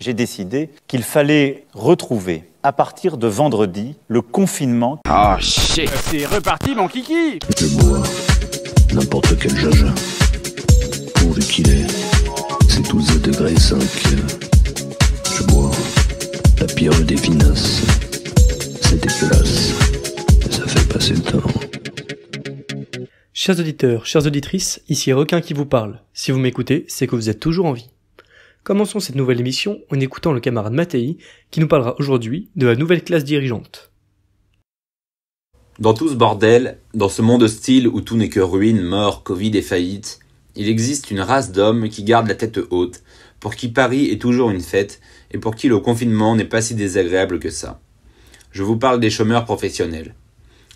j'ai décidé qu'il fallait retrouver, à partir de vendredi, le confinement. Oh shit! C'est reparti mon kiki! Je bois n'importe quel jaja, pourvu qu'il est, c'est 12 degrés 5. Je bois la pire des finasses, c'est dégueulasse, ça fait passer le temps. Chers auditeurs, chères auditrices, ici Requin qui vous parle. Si vous m'écoutez, c'est que vous êtes toujours en vie. Commençons cette nouvelle émission en écoutant le camarade Mattei qui nous parlera aujourd'hui de la nouvelle classe dirigeante. Dans tout ce bordel, dans ce monde hostile où tout n'est que ruine, mort, Covid et faillite, il existe une race d'hommes qui gardent la tête haute, pour qui Paris est toujours une fête et pour qui le confinement n'est pas si désagréable que ça. Je vous parle des chômeurs professionnels.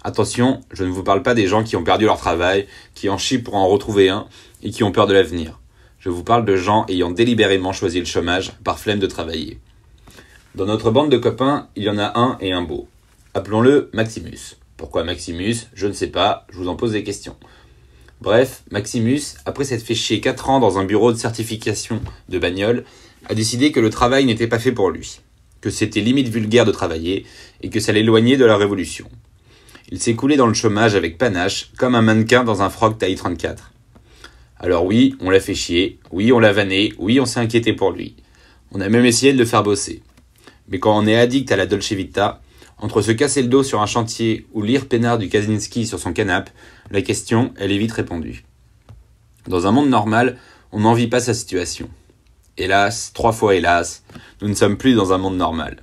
Attention, je ne vous parle pas des gens qui ont perdu leur travail, qui en chient pour en retrouver un et qui ont peur de l'avenir. Je vous parle de gens ayant délibérément choisi le chômage par flemme de travailler. Dans notre bande de copains, il y en a un et un beau. Appelons-le Maximus. Pourquoi Maximus? Je ne sais pas, je vous en pose des questions. Bref, Maximus, après s'être fait chier 4 ans dans un bureau de certification de bagnole, a décidé que le travail n'était pas fait pour lui, que c'était limite vulgaire de travailler et que ça l'éloignait de la révolution. Il s'est coulé dans le chômage avec panache, comme un mannequin dans un froc taille 34. Alors oui, on l'a fait chier, oui, on l'a vanné, oui, on s'est inquiété pour lui. On a même essayé de le faire bosser. Mais quand on est addict à la Dolce Vita, entre se casser le dos sur un chantier ou lire peinard du Kaczynski sur son canapé, la question, elle est vite répondue. Dans un monde normal, on n'envie pas sa situation. Hélas, 3 fois hélas, nous ne sommes plus dans un monde normal.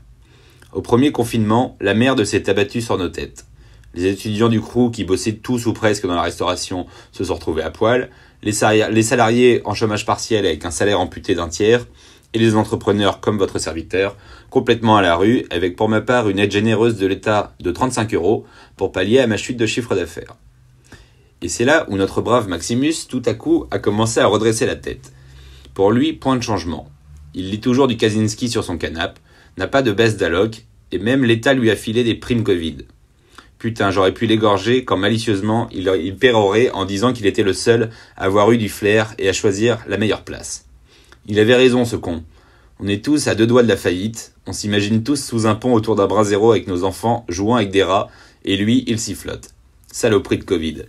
Au premier confinement, la merde s'est abattue sur nos têtes. Les étudiants du crew qui bossaient tous ou presque dans la restauration se sont retrouvés à poil, les salariés en chômage partiel avec un salaire amputé d'un tiers, et les entrepreneurs comme votre serviteur, complètement à la rue, avec pour ma part une aide généreuse de l'État de 35 € pour pallier à ma chute de chiffre d'affaires. Et c'est là où notre brave Maximus, tout à coup, a commencé à redresser la tête. Pour lui, point de changement. Il lit toujours du Kaczynski sur son canapé, n'a pas de baisse d'alloc, et même l'État lui a filé des primes Covid. Putain, j'aurais pu l'égorger quand malicieusement il pérorait en disant qu'il était le seul à avoir eu du flair et à choisir la meilleure place. Il avait raison ce con. On est tous à 2 doigts de la faillite, on s'imagine tous sous un pont autour d'un bras zéro avec nos enfants jouant avec des rats, et lui, il s'y flotte. Saloperie de Covid.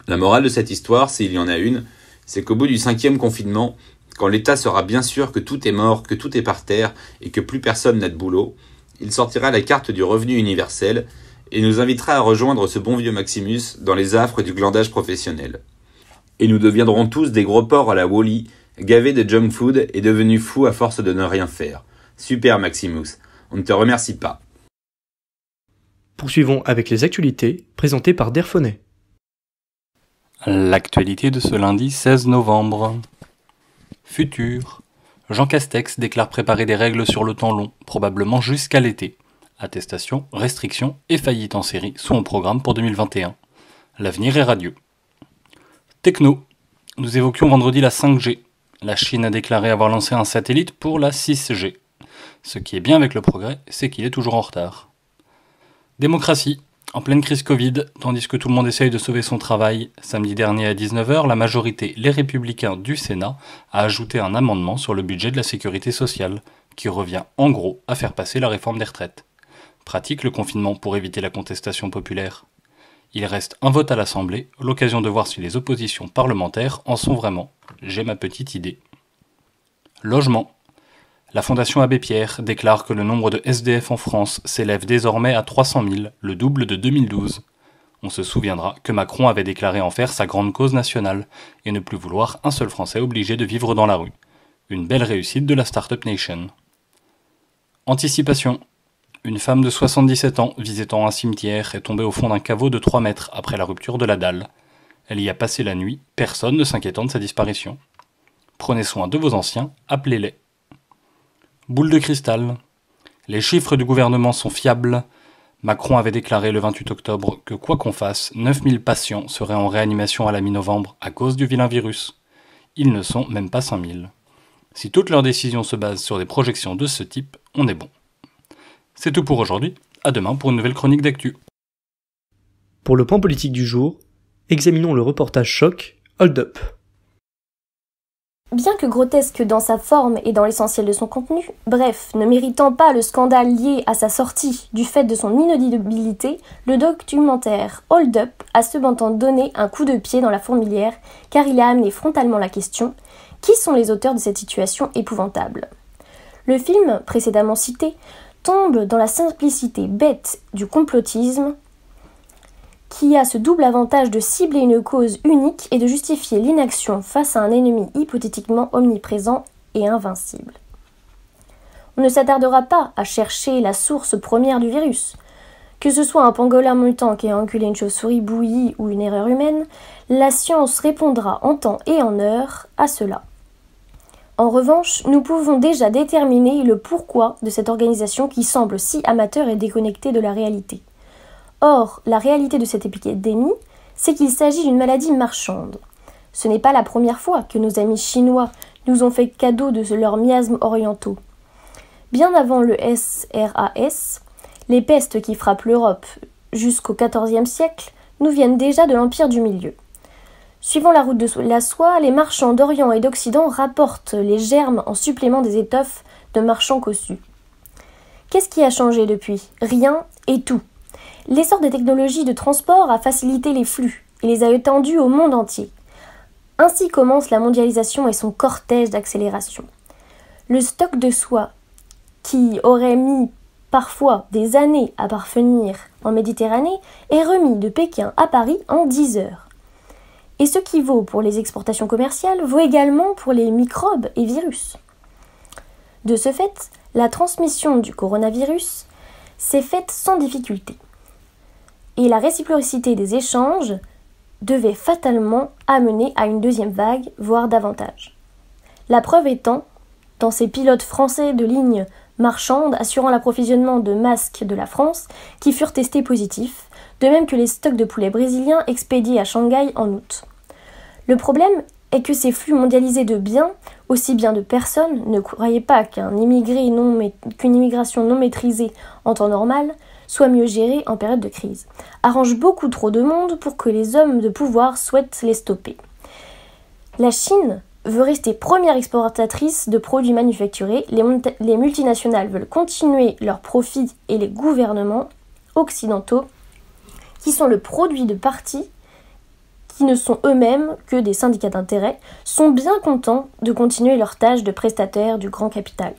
La morale de cette histoire, s'il y en a une, c'est qu'au bout du 5e confinement, quand l'État sera bien sûr que tout est mort, que tout est par terre et que plus personne n'a de boulot, il sortira la carte du revenu universel et nous invitera à rejoindre ce bon vieux Maximus dans les affres du glandage professionnel. Et nous deviendrons tous des gros porcs à la Wall-E, gavés de junk food et devenus fous à force de ne rien faire. Super Maximus, on ne te remercie pas. Poursuivons avec les actualités présentées par Derfonnet. L'actualité de ce lundi 16 novembre. Futur. Jean Castex déclare préparer des règles sur le temps long, probablement jusqu'à l'été. Attestation, restrictions et faillite en série sont au programme pour 2021. L'avenir est radieux. Techno. Nous évoquions vendredi la 5G. La Chine a déclaré avoir lancé un satellite pour la 6G. Ce qui est bien avec le progrès, c'est qu'il est toujours en retard. Démocratie. En pleine crise Covid, tandis que tout le monde essaye de sauver son travail, samedi dernier à 19h, la majorité, les Républicains du Sénat, a ajouté un amendement sur le budget de la sécurité sociale, qui revient en gros à faire passer la réforme des retraites. Pratique le confinement pour éviter la contestation populaire. Il reste un vote à l'Assemblée, l'occasion de voir si les oppositions parlementaires en sont vraiment. J'ai ma petite idée. Logement. La Fondation Abbé Pierre déclare que le nombre de SDF en France s'élève désormais à 300 000, le double de 2012. On se souviendra que Macron avait déclaré en faire sa grande cause nationale et ne plus vouloir un seul Français obligé de vivre dans la rue. Une belle réussite de la Startup Nation. Anticipation. Une femme de 77 ans visitant un cimetière est tombée au fond d'un caveau de 3 mètres après la rupture de la dalle. Elle y a passé la nuit, personne ne s'inquiétant de sa disparition. Prenez soin de vos anciens, appelez-les. Boule de cristal. Les chiffres du gouvernement sont fiables. Macron avait déclaré le 28 octobre que quoi qu'on fasse, 9000 patients seraient en réanimation à la mi-novembre à cause du vilain virus. Ils ne sont même pas 5000. Si toutes leurs décisions se basent sur des projections de ce type, on est bon. C'est tout pour aujourd'hui. À demain pour une nouvelle chronique d'actu. Pour le point politique du jour, examinons le reportage choc Hold Up. Bien que grotesque dans sa forme et dans l'essentiel de son contenu, bref, ne méritant pas le scandale lié à sa sortie du fait de son inaudibilité, le documentaire Hold Up a cependant donné un coup de pied dans la fourmilière car il a amené frontalement la question « Qui sont les auteurs de cette situation épouvantable ?» Le film, précédemment cité, tombe dans la simplicité bête du complotisme qui a ce double avantage de cibler une cause unique et de justifier l'inaction face à un ennemi hypothétiquement omniprésent et invincible. On ne s'attardera pas à chercher la source première du virus. Que ce soit un pangolin mutant qui a enculé une chauve-souris bouillie ou une erreur humaine, la science répondra en temps et en heure à cela. En revanche, nous pouvons déjà déterminer le pourquoi de cette organisation qui semble si amateur et déconnectée de la réalité. Or, la réalité de cette épidémie, c'est qu'il s'agit d'une maladie marchande. Ce n'est pas la première fois que nos amis chinois nous ont fait cadeau de leurs miasmes orientaux. Bien avant le SRAS, les pestes qui frappent l'Europe jusqu'au XIVe siècle nous viennent déjà de l'Empire du Milieu. Suivant la route de la soie, les marchands d'Orient et d'Occident rapportent les germes en supplément des étoffes de marchands cossus. Qu'est-ce qui a changé depuis ? Rien et tout. L'essor des technologies de transport a facilité les flux et les a étendus au monde entier. Ainsi commence la mondialisation et son cortège d'accélération. Le stock de soie, qui aurait mis parfois des années à parvenir en Méditerranée, est remis de Pékin à Paris en 10 heures. Et ce qui vaut pour les exportations commerciales vaut également pour les microbes et virus. De ce fait, la transmission du coronavirus s'est faite sans difficulté. Et la réciprocité des échanges devait fatalement amener à une deuxième vague, voire davantage. La preuve étant, dans ces pilotes français de lignes marchandes assurant l'approvisionnement de masques de la France, qui furent testés positifs, de même que les stocks de poulets brésiliens expédiés à Shanghai en août. Le problème est que ces flux mondialisés de biens, aussi bien de personnes, ne croyez pas qu'une immigration non maîtrisée en temps normal soit mieux gérée en période de crise, arrange beaucoup trop de monde pour que les hommes de pouvoir souhaitent les stopper. La Chine veut rester première exportatrice de produits manufacturés, les multinationales veulent continuer leurs profits et les gouvernements occidentaux, qui sont le produit de partis qui ne sont eux-mêmes que des syndicats d'intérêt, sont bien contents de continuer leur tâche de prestataires du grand capital.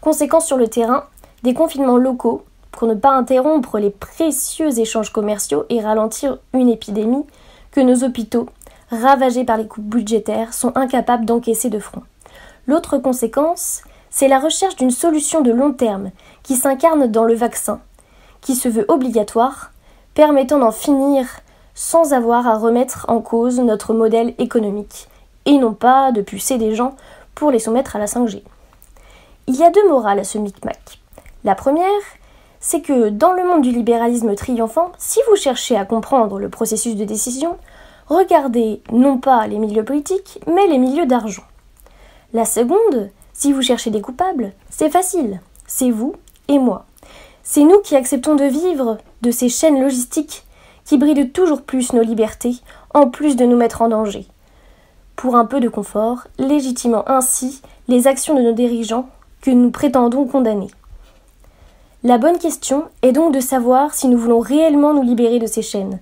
Conséquence sur le terrain, des confinements locaux pour ne pas interrompre les précieux échanges commerciaux et ralentir une épidémie que nos hôpitaux, ravagés par les coupes budgétaires, sont incapables d'encaisser de front. L'autre conséquence, c'est la recherche d'une solution de long terme qui s'incarne dans le vaccin, qui se veut obligatoire, permettant d'en finir sans avoir à remettre en cause notre modèle économique, et non pas de pucer des gens pour les soumettre à la 5G. Il y a deux morales à ce micmac. La première, c'est que dans le monde du libéralisme triomphant, si vous cherchez à comprendre le processus de décision, regardez non pas les milieux politiques, mais les milieux d'argent. La seconde, si vous cherchez des coupables, c'est facile, c'est vous et moi. C'est nous qui acceptons de vivre de ces chaînes logistiques qui brident toujours plus nos libertés, en plus de nous mettre en danger. Pour un peu de confort, légitimant ainsi les actions de nos dirigeants que nous prétendons condamner. La bonne question est donc de savoir si nous voulons réellement nous libérer de ces chaînes.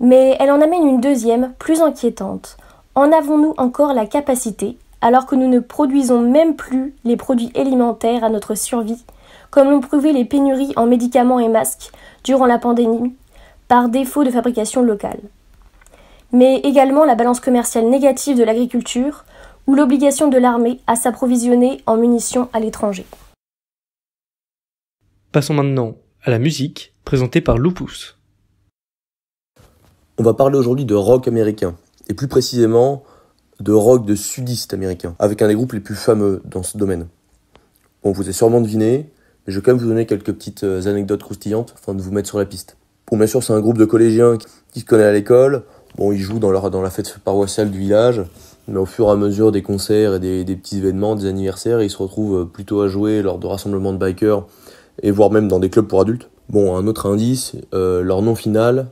Mais elle en amène une deuxième, plus inquiétante. En avons-nous encore la capacité, alors que nous ne produisons même plus les produits alimentaires à notre survie, comme l'ont prouvé les pénuries en médicaments et masques durant la pandémie, par défaut de fabrication locale. Mais également la balance commerciale négative de l'agriculture, ou l'obligation de l'armée à s'approvisionner en munitions à l'étranger. Passons maintenant à la musique, présentée par Lupus. On va parler aujourd'hui de rock américain, et plus précisément de rock de sudiste américain, avec un des groupes les plus fameux dans ce domaine. Bon, vous avez sûrement deviné, mais je vais quand même vous donner quelques petites anecdotes croustillantes afin de vous mettre sur la piste. Bon, bien sûr, c'est un groupe de collégiens qui se connaît à l'école. Bon, ils jouent dans la fête paroissiale du village, mais au fur et à mesure des concerts et des petits événements, des anniversaires, ils se retrouvent plutôt à jouer lors de rassemblements de bikers et voire même dans des clubs pour adultes. Bon, un autre indice, leur nom final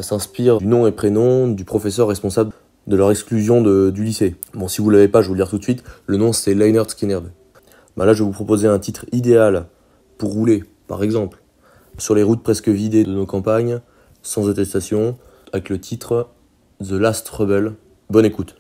s'inspire du nom et prénom du professeur responsable de leur exclusion du lycée. Bon, si vous l'avez pas, je vais vous le dire tout de suite. Le nom, c'est Lynyrd Skynyrd. Bah là, je vais vous proposer un titre idéal pour rouler, par exemple, sur les routes presque vidées de nos campagnes, sans attestation, avec le titre The Last Rebel. Bonne écoute.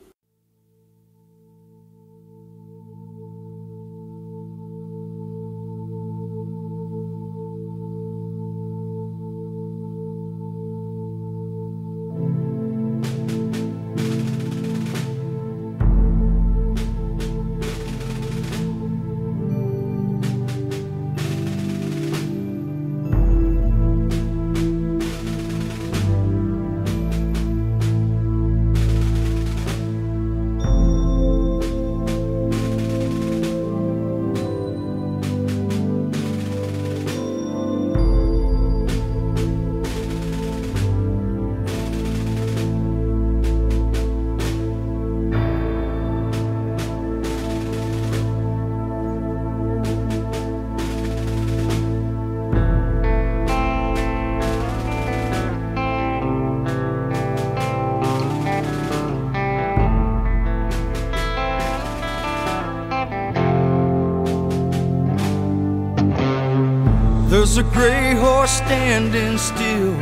There's a gray horse standing still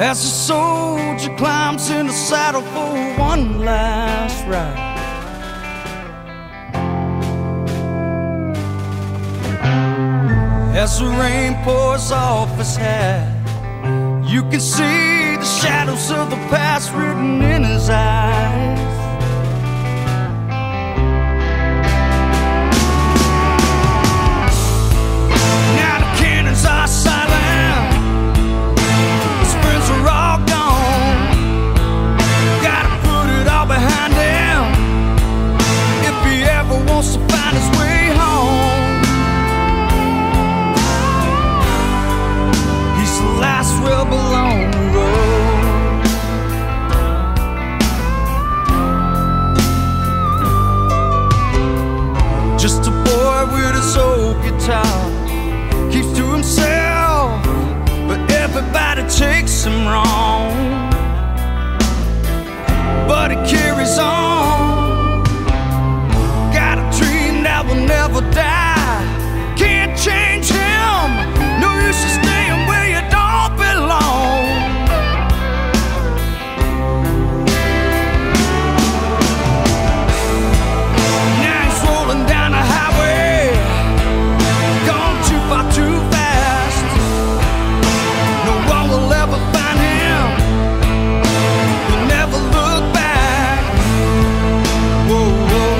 as the soldier climbs in the saddle for one last ride. As the rain pours off his hat, you can see the shadows of the past written in his eyes. Are silent, his friends are all gone. Gotta put it all behind him if he ever wants to find his way home. He's the last rebel on the road. Just a boy with his old guitar, keeps to himself, but everybody takes him wrong. But he carries on, got a dream that will never die. Can't change him, no use in staying where you don't belong. Now he's rolling down the highway, gone too far too fast. No one will ever find him, he'll never look back. Whoa, whoa.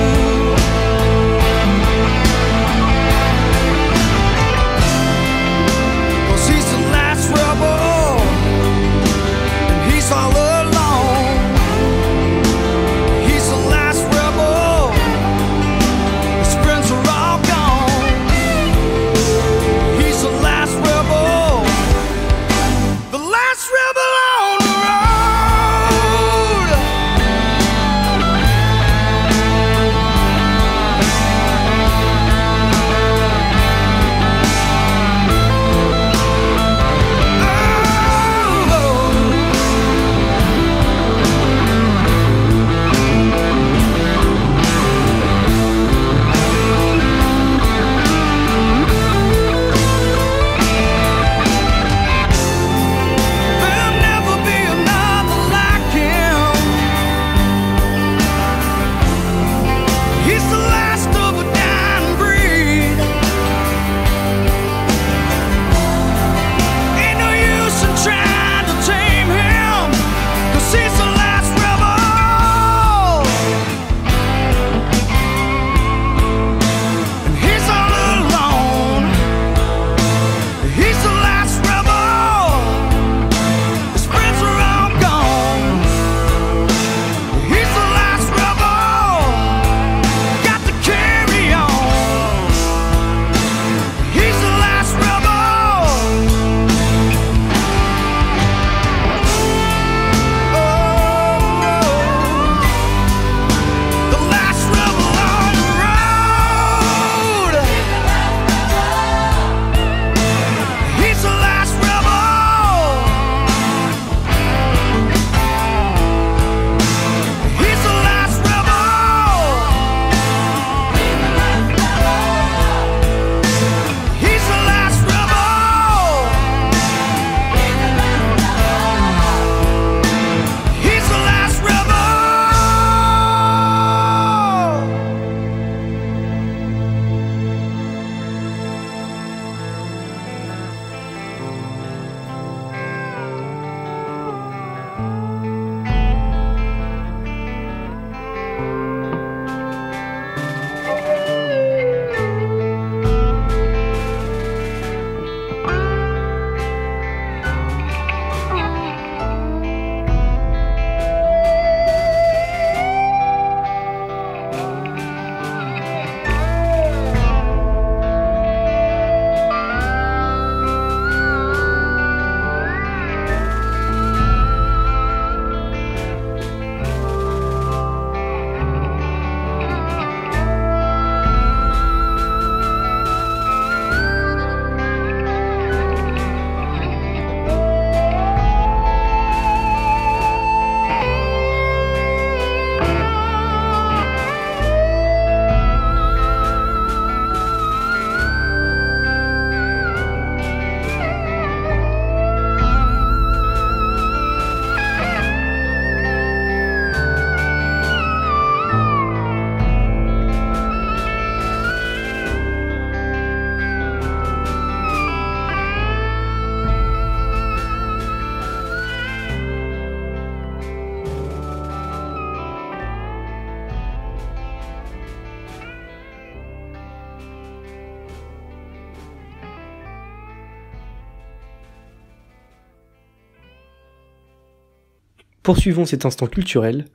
Poursuivons cet instant culturel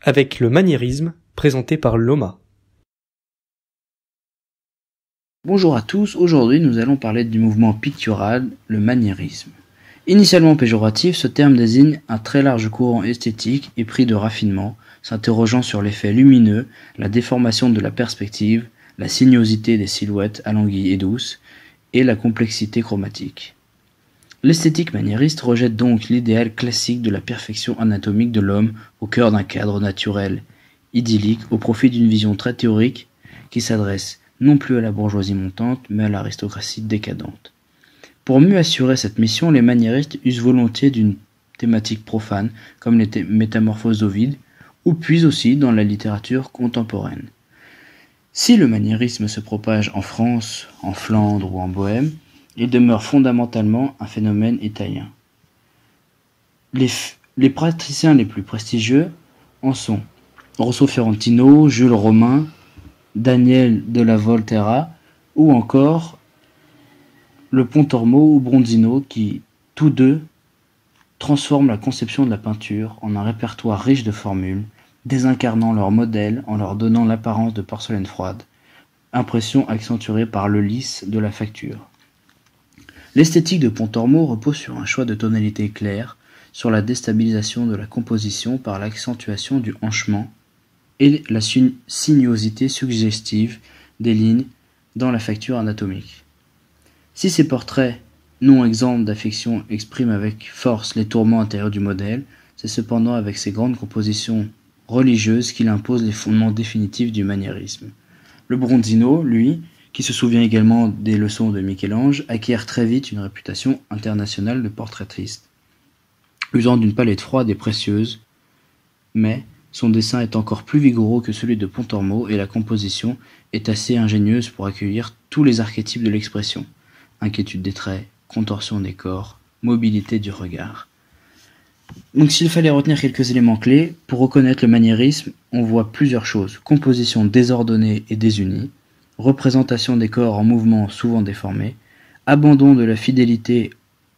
avec le maniérisme présenté par Loma. Bonjour à tous, aujourd'hui nous allons parler du mouvement pictural, le maniérisme. Initialement péjoratif, ce terme désigne un très large courant esthétique épris de raffinement, s'interrogeant sur l'effet lumineux, la déformation de la perspective, la sinuosité des silhouettes alanguies et douces, et la complexité chromatique. L'esthétique maniériste rejette donc l'idéal classique de la perfection anatomique de l'homme au cœur d'un cadre naturel, idyllique, au profit d'une vision très théorique qui s'adresse non plus à la bourgeoisie montante, mais à l'aristocratie décadente. Pour mieux assurer cette mission, les maniéristes usent volontiers d'une thématique profane, comme les métamorphoses d'Ovide, ou puisent aussi dans la littérature contemporaine. Si le maniérisme se propage en France, en Flandre ou en Bohême, il demeure fondamentalement un phénomène italien. Les praticiens les plus prestigieux en sont Rosso Fiorentino, Jules Romain, Daniel de la Volterra, ou encore le Pontormo ou Bronzino qui, tous deux, transforment la conception de la peinture en un répertoire riche de formules, désincarnant leurs modèles en leur donnant l'apparence de porcelaine froide, impression accentuée par le lisse de la facture. L'esthétique de Pontormo repose sur un choix de tonalités claires, sur la déstabilisation de la composition par l'accentuation du hanchement et la sinuosité suggestive des lignes dans la facture anatomique. Si ces portraits, non exempts d'affection, expriment avec force les tourments intérieurs du modèle, c'est cependant avec ces grandes compositions religieuses qu'il impose les fondements définitifs du maniérisme. Le Bronzino, lui, qui se souvient également des leçons de Michel-Ange, acquiert très vite une réputation internationale de portraitiste, usant d'une palette froide et précieuse, mais son dessin est encore plus vigoureux que celui de Pontormo et la composition est assez ingénieuse pour accueillir tous les archétypes de l'expression. Inquiétude des traits, contorsion des corps, mobilité du regard. Donc s'il fallait retenir quelques éléments clés, pour reconnaître le maniérisme, on voit plusieurs choses. Composition désordonnée et désunie, représentation des corps en mouvement souvent déformés, abandon de la fidélité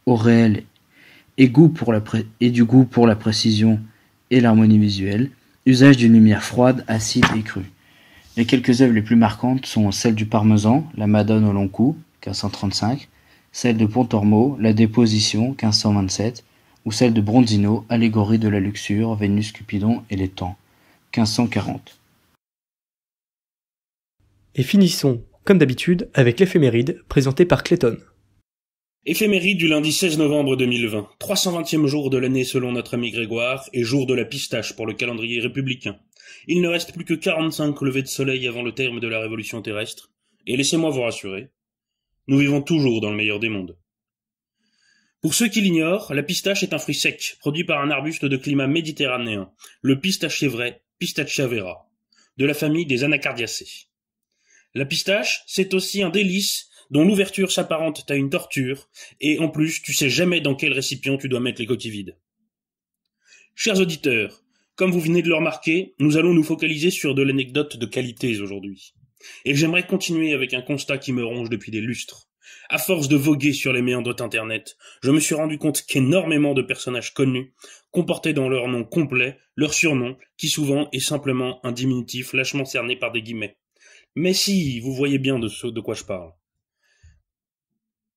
au réel et du goût pour la précision et l'harmonie visuelle, usage d'une lumière froide, acide et crue. Les quelques œuvres les plus marquantes sont celles du Parmesan, la Madone au long cou, 1535, celle de Pontormo, la Déposition, 1527, ou celle de Bronzino, Allégorie de la luxure, Vénus, Cupidon et les temps, 1540. Et finissons, comme d'habitude, avec l'éphéméride présenté par Clayton. Éphéméride du lundi 16 novembre 2020, 320e jour de l'année selon notre ami Grégoire, et jour de la pistache pour le calendrier républicain. Il ne reste plus que 45 levées de soleil avant le terme de la révolution terrestre, et laissez-moi vous rassurer, nous vivons toujours dans le meilleur des mondes. Pour ceux qui l'ignorent, la pistache est un fruit sec, produit par un arbuste de climat méditerranéen, le pistachier vrai, Pistachia vera, de la famille des Anacardiacées. La pistache, c'est aussi un délice dont l'ouverture s'apparente à une torture, et en plus, tu sais jamais dans quel récipient tu dois mettre les coquilles vides. Chers auditeurs, comme vous venez de le remarquer, nous allons nous focaliser sur de l'anecdote de qualité aujourd'hui. Et j'aimerais continuer avec un constat qui me ronge depuis des lustres. À force de voguer sur les méandres d'Internet, je me suis rendu compte qu'énormément de personnages connus comportaient dans leur nom complet leur surnom, qui souvent est simplement un diminutif lâchement cerné par des guillemets. Mais si, vous voyez bien de quoi je parle.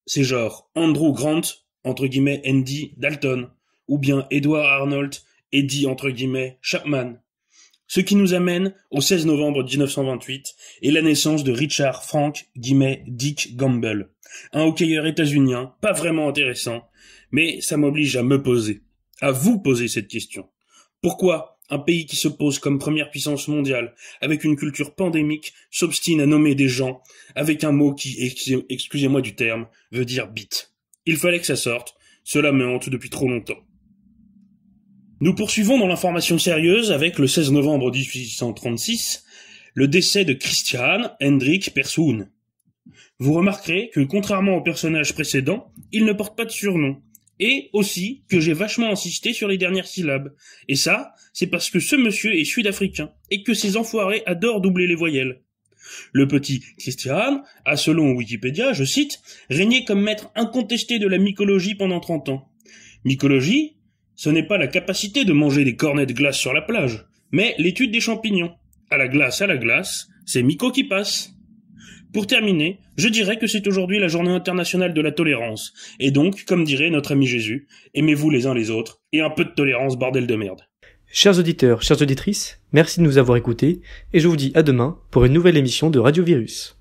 C'est genre Andrew Grant, entre guillemets Andy Dalton, ou bien Edward Arnold, Eddie, entre guillemets, Chapman. Ce qui nous amène au 16 novembre 1928 et la naissance de Richard Frank, guillemets, Dick Gamble, un hockeyeur états-unien, pas vraiment intéressant, mais ça m'oblige à vous poser cette question. Pourquoi un pays qui se pose comme première puissance mondiale, avec une culture pandémique, s'obstine à nommer des gens avec un mot qui, excusez-moi du terme, veut dire bite? Il fallait que ça sorte, cela me hante depuis trop longtemps. Nous poursuivons dans l'information sérieuse avec le 16 novembre 1836, le décès de Christian Hendrik Persson. Vous remarquerez que, contrairement au personnage précédent, il ne porte pas de surnom. Et aussi que j'ai vachement insisté sur les dernières syllabes. Et ça, c'est parce que ce monsieur est sud-africain, et que ces enfoirés adorent doubler les voyelles. Le petit Christian a, selon Wikipédia, je cite, régné comme maître incontesté de la mycologie pendant 30 ans. Mycologie, Ce n'est pas la capacité de manger des cornets de glace sur la plage, mais l'étude des champignons. À la glace, c'est Miko qui passe. Pour terminer, je dirais que c'est aujourd'hui la journée internationale de la tolérance. Et donc, comme dirait notre ami Jésus, aimez-vous les uns les autres, et un peu de tolérance, bordel de merde. Chers auditeurs, chères auditrices, merci de nous avoir écoutés, et je vous dis à demain pour une nouvelle émission de Radio Virus.